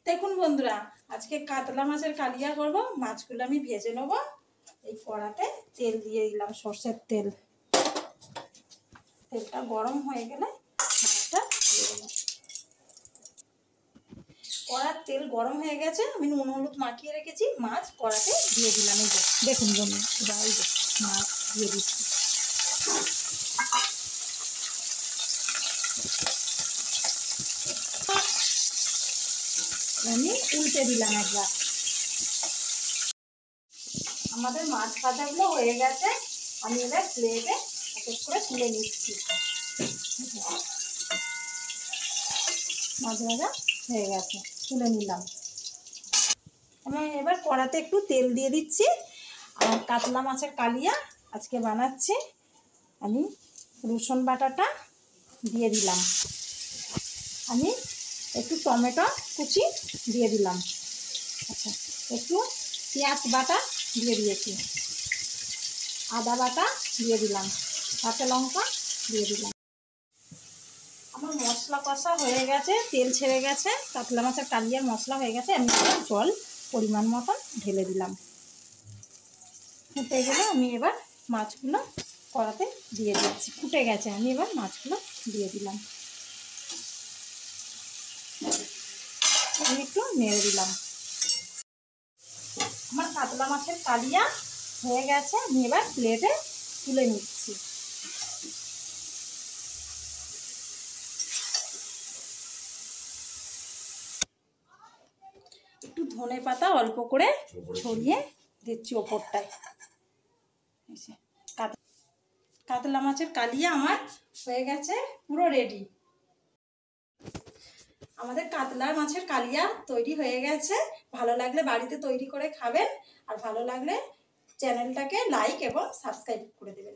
দেখুন বন্ধুরা, আজকে কাতলা মাছের কালিয়া করব। মাছগুলো আমি ভেজে নেব। এই কড়াতে তেল দিয়ে দিলাম, সরষের তেল। তেলটা গরম হয়ে গেলে মাছটা দিয়ে দেবো। কড়ার তেল গরম হয়ে গেছে, আমি নুন হলুদ মাখিয়ে রেখেছি, মাছ কড়াতে দিয়ে দিলাম। এই যে দেখুন বন্ধুরা, এই যে মাছ দিয়ে দিচ্ছি। আমি উল্টে দিলাম একবার। আমাদের মাছ ভাজাগুলো হয়ে গেছে, আমি এবার প্লেটে এক এক করে তুলে নিচ্ছি। মাছ ভাজা হয়ে গেছে, তুলে নিলাম। আমি এবার কড়াতে একটু তেল দিয়ে দিচ্ছি। আর কাতলা মাছের কালিয়া আজকে বানাচ্ছি। আমি রসুন বাটাটা দিয়ে দিলাম। আমি একটু টমেটো কুচি দিয়ে দিলাম। আচ্ছা, একটু পেঁয়াজ বাটা দিয়ে দিয়েছি, আদা বাটা দিয়ে দিলাম, কাঁচা লঙ্কা দিয়ে দিলাম। আমার মশলা কষা হয়ে গেছে, তেল ছেড়ে গেছে, কাতলা মাছের কালিয়ার মশলা হয়ে গেছে। আমি জল পরিমাণ মতন ঢেলে দিলাম। ফুটে গেলে আমি এবার মাছগুলো কড়াতে দিয়ে দিচ্ছি। ফুটে গেছে, আমি এবার মাছগুলো দিয়ে দিলাম। আমি একটু নেড়ে দিলাম। আমার কাতলা মাছের কালিয়া হয়ে গেছে, আমি এবার প্লেটে তুলে নিচ্ছি। একটু ধনে পাতা অল্প করে ছড়িয়ে দিচ্ছি ওপরটায়। কাতলা মাছের কালিয়া আমার হয়ে গেছে, পুরো রেডি। আমাদের কাতলা মাছের কালিয়া তৈরি হয়ে গেছে। ভালো লাগলে বাড়িতে তৈরি করে খাবেন, আর ভালো লাগলে চ্যানেলটাকে লাইক এবং সাবস্ক্রাইব করে দেবেন।